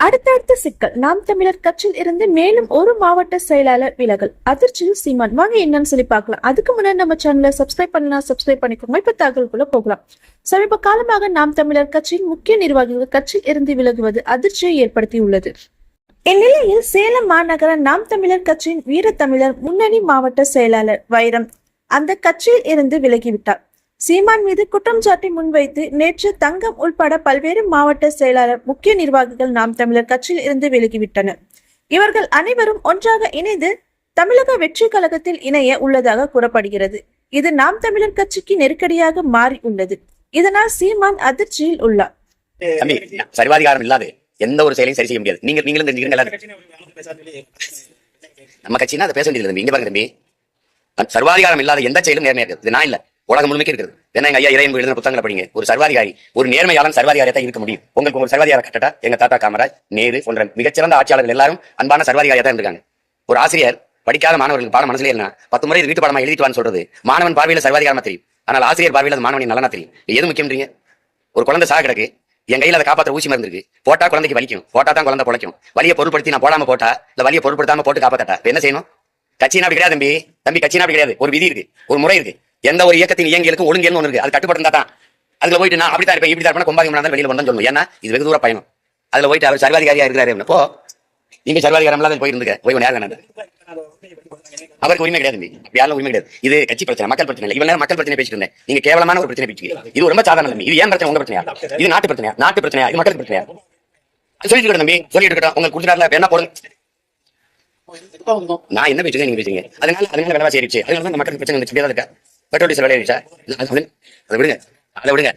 அடுத்தடுத்த சிக்கல். நாம் தமிழர் கட்சியில் இருந்து மேலும் ஒரு மாவட்ட செயலாளர் விலகல். அதிர்ச்சியில் சீமான். வாங்க என்னன்னு சொல்லி பார்க்கலாம். அதுக்கு முன்னாடி நம்ம சேனலை சப்ஸ்கிரைப் பண்ணலாம், சப்ஸ்கிரைப் பண்ணிக்கோங்க. இப்ப தகவலுக்குள்ள போகலாம். சமீப காலமாக நாம் தமிழர் கட்சியின் முக்கிய நிர்வாகிகள் கட்சியில் இருந்து விலகுவது அதிர்ச்சியை ஏற்படுத்தியுள்ளது. இந்நிலையில் சேலம் மாநகர நாம் தமிழர் கட்சியின் வீரத்தமிழர் முன்னணி மாவட்ட செயலாளர் வைரம் அந்த கட்சியில் இருந்து விலகிவிட்டார். சீமான் மீது குற்றம் சாட்டி முன்வைத்து நேற்று தங்கம் உள்பட பல்வேறு மாவட்ட செயலாளர் முக்கிய நிர்வாகிகள் நாம் தமிழர் கட்சியில் இருந்து விலகிவிட்டனர். இவர்கள் அனைவரும் ஒன்றாக இணைந்து தமிழக வெற்றி கழகத்தில் இணைய உள்ளதாக கூறப்படுகிறது. இது நாம் தமிழர் கட்சிக்கு நெருக்கடியாக மாறி உள்ளது. இதனால் சீமான் அதிர்ச்சியில் உள்ளார். சர்வாதிகாரம் இல்லாது எந்த ஒரு செயலையும் சரி செய்ய முடியாது. நீங்களும் நம்ம கட்சினா அதை பேச வேண்டியது. இங்க பாருங்க தம்பி, சர்வாதிகாரம் இல்லாத எந்த செயலும் நேர்மையா இருக்குது. நான் இல்ல, உலகம் முழுமைக்கு இருக்குது. ஏன்னா எங்க ஐயா இறையன்பு எழுதின புத்தகங்களை படிங்க. ஒரு சர்வாதிகாரி, ஒரு நேர்மையாளன் சர்வாதிகாரியா இருக்க முடியும். உங்களுக்கு ஒரு சர்வாதிகார கட்டட்டா எங்க தாத்தா காமராஜ், நேரு போன்ற மிகச்சிறந்த ஆட்சியாளர்கள் எல்லாரும் அன்பான சர்வாதிகாரியா தான் இருக்காங்க. ஒரு ஆசிரியர் படிக்காத மாணவர்களுக்கு பாடம் மனசுல இல்லைன்னா 10 முறை வீட்டு பாடமா எழுதிட்டு சொல்றது மாணவன் பார்வையில சர்வாதிகாரமா தெரியும். ஆனால் ஆசிரியர் பார்வையில மாணவனின் நலனா தெரியும். எது முக்கியம்ன்றீங்க? ஒரு குழந்தை சாக கிடக்கு, என் கையில அதை காப்பாற்ற ஊசி மருந்து இருக்கு. போட்டா குழந்தைக்கு வலிக்கும், போட்டா தான் குழந்தை பொழைக்கும். வலியை பொருட்படுத்தி நான் போடாம போட்டா, இல்ல வலியை பொருட்படுத்தாம போட்டு காப்பாத்தட்டா என்ன செய்யணும்? கட்சினா அப்படி கிடையாது தம்பி. கட்சினா அப்படி கிடையாது. ஒரு விதி இருக்கு, ஒரு முறை இருக்கு. எந்த ஒரு இயக்கத்தின் இயங்கியலுக்கும் ஒழுங்கு ஒன்று இருக்கு. அது கட்டுப்பட்டு தான் அதுல போயிட்டு நான் அப்படித்தான் இருப்பேன், இப்படிதான் இருப்பேன், கொம்பாங்க வெளியில வந்தா சொல்லணும். ஏன்னா இது வெகு தூர பயணம். அதுல போயிட்டு அவர் சர்வாதிகாரியா இருக்கிறாரு. இப்போ நீங்க சர்வாதிகாரம் இல்லாத போயிருந்துங்க, போய் யார் வேணாது அவருக்கு உரிமை கிடையாது. அப்படி யாரும் உரிமை கிடையாது. இது கட்சி பிரச்சனை, மக்கள் பிரச்சனை. இவ்வளவு நேரம் மக்கள் பிரச்சனை பேசிட்டு இருந்தேன். நீங்க கேவலமான ஒரு பிரச்சனை பேசிட்டு. இது ரொம்ப சாதாரண தம்பி. இது ஏன் பிரச்சனை? உங்க பிரச்சனையா? இது நாட்டு பிரச்சனையா? நாட்டு பிரச்சனையா? இது மக்களுக்கு பிரச்சனையா? சொல்லிட்டு இருக்கட்டும் தம்பி, சொல்லிட்டு இருக்கட்டும். உங்களுக்கு குடிச்சிட்டாருல என்ன போடுங்க. நான் என்ன பேசுறேன், நீங்க பேசுறீங்க. அதனால விலைவாசி ஏறிச்சு. அதனால தான் மக்களுக்கு பிரச்சனை இருக்கா? பெட்ரோல் டீசல் விலை ஏறிச்சா? அதை விடுங்க, அதை விடுங்க.